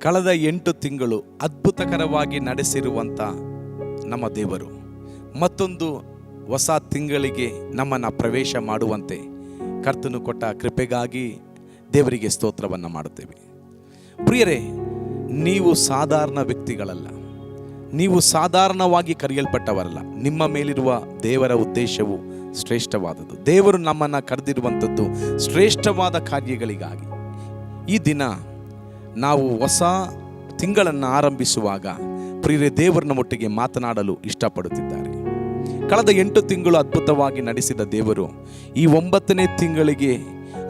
ಕಳೆದ 8 ತಿಂಗಳು ಅದ್ಭುತಕರವಾಗಿ ನಡೆಸಿರುವಂಥ ನಮ್ಮ ದೇವರು ಮತ್ತೊಂದು ಹೊಸ ತಿಂಗಳಿಗೆ ನಮ್ಮನ್ನು ಪ್ರವೇಶ ಮಾಡುವಂತೆ ಕರ್ತನು ಕೊಟ್ಟ ಕೃಪೆಗಾಗಿ ದೇವರಿಗೆ ಸ್ತೋತ್ರವನ್ನು ಮಾಡುತ್ತೇವೆ. ಪ್ರಿಯರೇ, ನೀವು ಸಾಧಾರಣ ವ್ಯಕ್ತಿಗಳಲ್ಲ, ನೀವು ಸಾಧಾರಣವಾಗಿ ಕರೆಯಲ್ಪಟ್ಟವರಲ್ಲ. ನಿಮ್ಮ ಮೇಲಿರುವ ದೇವರ ಉದ್ದೇಶವು ಶ್ರೇಷ್ಠವಾದದ್ದು. ದೇವರು ನಮ್ಮನ್ನು ಕರೆದಿರುವಂಥದ್ದು ಶ್ರೇಷ್ಠವಾದ ಕಾರ್ಯಗಳಿಗಾಗಿ. ಈ ದಿನ ನಾವು ಹೊಸ ತಿಂಗಳನ್ನು ಆರಂಭಿಸುವಾಗ ಪ್ರಿಯರೇ, ದೇವರನ್ನ ಒಟ್ಟಿಗೆ ಮಾತನಾಡಲು ಇಷ್ಟಪಡುತ್ತಿದ್ದಾರೆ. ಕಳೆದ 8 ತಿಂಗಳು ಅದ್ಭುತವಾಗಿ ನಡೆಸಿದ ದೇವರು ಈ 9ನೇ ತಿಂಗಳಿಗೆ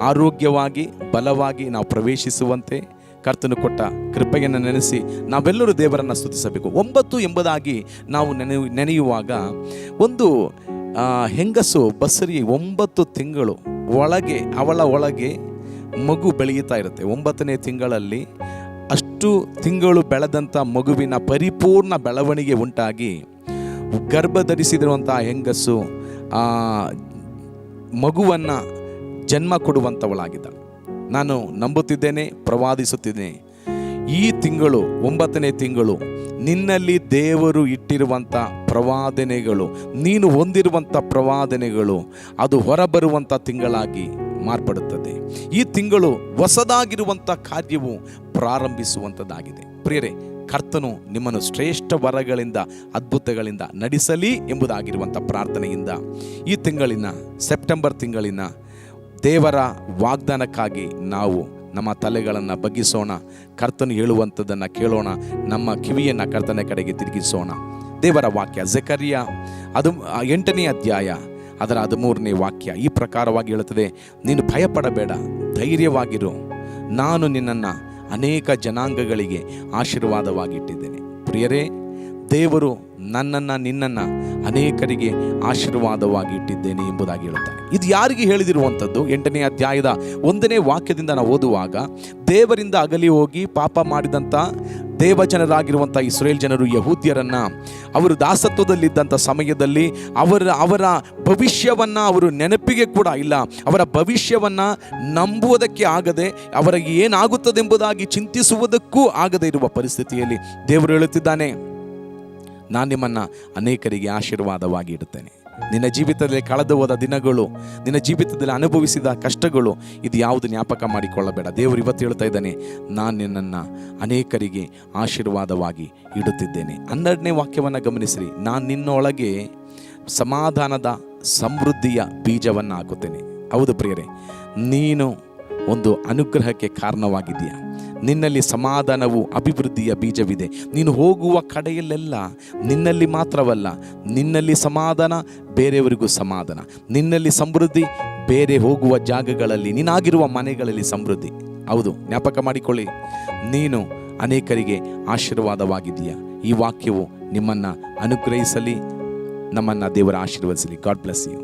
ಆರೋಗ್ಯವಾಗಿ ಬಲವಾಗಿ ನಾವು ಪ್ರವೇಶಿಸುವಂತೆ ಕರ್ತನು ಕೊಟ್ಟ ಕೃಪೆಯನ್ನು ನೆನೆಸಿ ನಾವೆಲ್ಲರೂ ದೇವರನ್ನು ಸ್ತುತಿಸಬೇಕು. 9 ಎಂಬುದಾಗಿ ನಾವು ನೆನೆಯುವಾಗ ಒಂದು ಹೆಂಗಸು ಬಸರಿ 9 ತಿಂಗಳು ಅವಳ ಒಳಗೆ ಮಗು ಬೆಳೆಯುತ್ತಾ ಇರುತ್ತೆ. 9ನೇ ತಿಂಗಳಲ್ಲಿ ಅಷ್ಟು ತಿಂಗಳು ಬೆಳೆದಂಥ ಮಗುವಿನ ಪರಿಪೂರ್ಣ ಬೆಳವಣಿಗೆ ಉಂಟಾಗಿ ಗರ್ಭ ಧರಿಸಿರುವಂಥ ಹೆಂಗಸು ಮಗುವನ್ನು ಜನ್ಮ ಕೊಡುವಂಥವಳಾಗಿದ್ದಾಳೆ. ನಾನು ನಂಬುತ್ತಿದ್ದೇನೆ, ಪ್ರವಾದಿಸುತ್ತಿದ್ದೇನೆ, ಈ ತಿಂಗಳು 9ನೇ ತಿಂಗಳು ನಿನ್ನಲ್ಲಿ ದೇವರು ಇಟ್ಟಿರುವಂಥ ಪ್ರವಾದನೆಗಳು, ನೀನು ಹೊಂದಿರುವಂಥ ಪ್ರವಾದನೆಗಳು ಅದು ಹೊರಬರುವಂಥ ತಿಂಗಳಾಗಿ ಮಾರ್ಪಡುತ್ತದೆ. ಈ ತಿಂಗಳು ಹೊಸದಾಗಿರುವಂಥ ಕಾರ್ಯವು ಪ್ರಾರಂಭಿಸುವಂಥದ್ದಾಗಿದೆ. ಪ್ರಿಯರೇ, ಕರ್ತನು ನಿಮ್ಮನ್ನು ಶ್ರೇಷ್ಠ ವರಗಳಿಂದ ಅದ್ಭುತಗಳಿಂದ ನಡೆಸಲಿ ಎಂಬುದಾಗಿರುವಂಥ ಪ್ರಾರ್ಥನೆಯಿಂದ ಈ ತಿಂಗಳಿನ ಸೆಪ್ಟೆಂಬರ್ ತಿಂಗಳಿನ ದೇವರ ವಾಗ್ದಾನಕ್ಕಾಗಿ ನಾವು ನಮ್ಮ ತಲೆಗಳನ್ನು ಬಗ್ಗಿಸೋಣ. ಕರ್ತನು ಹೇಳುವಂಥದ್ದನ್ನು ಕೇಳೋಣ. ನಮ್ಮ ಕಿವಿಯನ್ನು ಕರ್ತನ ಕಡೆಗೆ ತಿರುಗಿಸೋಣ. ದೇವರ ವಾಕ್ಯ ಜಕರ್ಯ 8ನೇ ಅಧ್ಯಾಯ ಅದರ 13ನೇ ವಾಕ್ಯ ಈ ಪ್ರಕಾರವಾಗಿ ಹೇಳುತ್ತದೆ, ನೀನು ಭಯಪಡಬೇಡ, ಧೈರ್ಯವಾಗಿರು, ನಾನು ನಿನ್ನನ್ನು ಅನೇಕ ಜನಾಂಗಗಳಿಗೆ ಆಶೀರ್ವಾದವಾಗಿಟ್ಟಿದ್ದೇನೆ. ಪ್ರಿಯರೇ, ದೇವರು ನನ್ನನ್ನು ನಿನ್ನನ್ನು ಅನೇಕರಿಗೆ ಆಶೀರ್ವಾದವಾಗಿ ಇಟ್ಟಿದ್ದೇನೆ ಎಂಬುದಾಗಿ ಹೇಳುತ್ತಾರೆ. ಇದು ಯಾರಿಗೆ ಹೇಳಿದಿರುವಂಥದ್ದು? 8ನೇ ಅಧ್ಯಾಯದ 1ನೇ ವಾಕ್ಯದಿಂದ ನಾವು ಓದುವಾಗ, ದೇವರಿಂದ ಅಗಲಿ ಹೋಗಿ ಪಾಪ ಮಾಡಿದಂಥ ದೇವಜನರಾಗಿರುವಂಥ ಇಸ್ರೇಲ್ ಜನರು ಯಹೂದ್ಯರನ್ನು ಅವರು ದಾಸತ್ವದಲ್ಲಿದ್ದಂಥ ಸಮಯದಲ್ಲಿ ಅವರ ಭವಿಷ್ಯವನ್ನು ಅವರು ನೆನಪಿಗೆ ಕೂಡ ಇಲ್ಲ, ಅವರ ಭವಿಷ್ಯವನ್ನು ನಂಬುವುದಕ್ಕೆ ಆಗದೆ, ಅವರಿಗೆ ಏನಾಗುತ್ತದೆಂಬುದಾಗಿ ಚಿಂತಿಸುವುದಕ್ಕೂ ಆಗದೆ ಇರುವ ಪರಿಸ್ಥಿತಿಯಲ್ಲಿ ದೇವರು ಹೇಳುತ್ತಿದ್ದಾನೆ, ನಾನು ನಿಮ್ಮನ್ನು ಅನೇಕರಿಗೆ ಆಶೀರ್ವಾದವಾಗಿ ಇಡುತ್ತೇನೆ. ನಿನ್ನ ಜೀವಿತದಲ್ಲಿ ಕಳೆದು ಹೋದ ದಿನಗಳು, ನಿನ್ನ ಜೀವಿತದಲ್ಲಿ ಅನುಭವಿಸಿದ ಕಷ್ಟಗಳು, ಇದು ಯಾವುದು ಜ್ಞಾಪಕ ಮಾಡಿಕೊಳ್ಳಬೇಡ. ದೇವರು ಇವತ್ತು ಹೇಳ್ತಾ ಇದ್ದಾನೆ, ನಾನು ನಿನ್ನನ್ನು ಅನೇಕರಿಗೆ ಆಶೀರ್ವಾದವಾಗಿ ಇಡುತ್ತಿದ್ದೇನೆ. 12ನೇ ವಾಕ್ಯವನ್ನು ಗಮನಿಸಿರಿ, ನಾನು ನಿನ್ನೊಳಗೆ ಸಮಾಧಾನದ ಸಮೃದ್ಧಿಯ ಬೀಜವನ್ನು ಹಾಕುತ್ತೇನೆ. ಹೌದು ಪ್ರಿಯರೇ, ನೀನು ಒಂದು ಅನುಗ್ರಹಕ್ಕೆ ಕಾರಣವಾಗಿದೆಯಾ. ನಿನ್ನಲ್ಲಿ ಸಮಾಧಾನವು ಅಭಿವೃದ್ಧಿಯ ಬೀಜವಿದೆ. ನೀನು ಹೋಗುವ ಕಡೆಯಲ್ಲೆಲ್ಲ ನಿನ್ನಲ್ಲಿ ಮಾತ್ರವಲ್ಲ, ನಿನ್ನಲ್ಲಿ ಸಮಾಧಾನ, ಬೇರೆಯವರಿಗೂ ಸಮಾಧಾನ, ನಿನ್ನಲ್ಲಿ ಸಮೃದ್ಧಿ, ಬೇರೆ ಹೋಗುವ ಜಾಗಗಳಲ್ಲಿ, ನೀನಾಗಿರುವ ಮನೆಗಳಲ್ಲಿ ಸಮೃದ್ಧಿ. ಹೌದು, ಜ್ಞಾಪಕ ಮಾಡಿಕೊಳ್ಳಿ, ನೀನು ಅನೇಕರಿಗೆ ಆಶೀರ್ವಾದವಾಗಿದೆಯಾ. ಈ ವಾಕ್ಯವು ನಿಮ್ಮನ್ನು ಅನುಗ್ರಹಿಸಲಿ, ನಮ್ಮನ್ನು ದೇವರ ಆಶೀರ್ವದಿಸಲಿ. God bless you.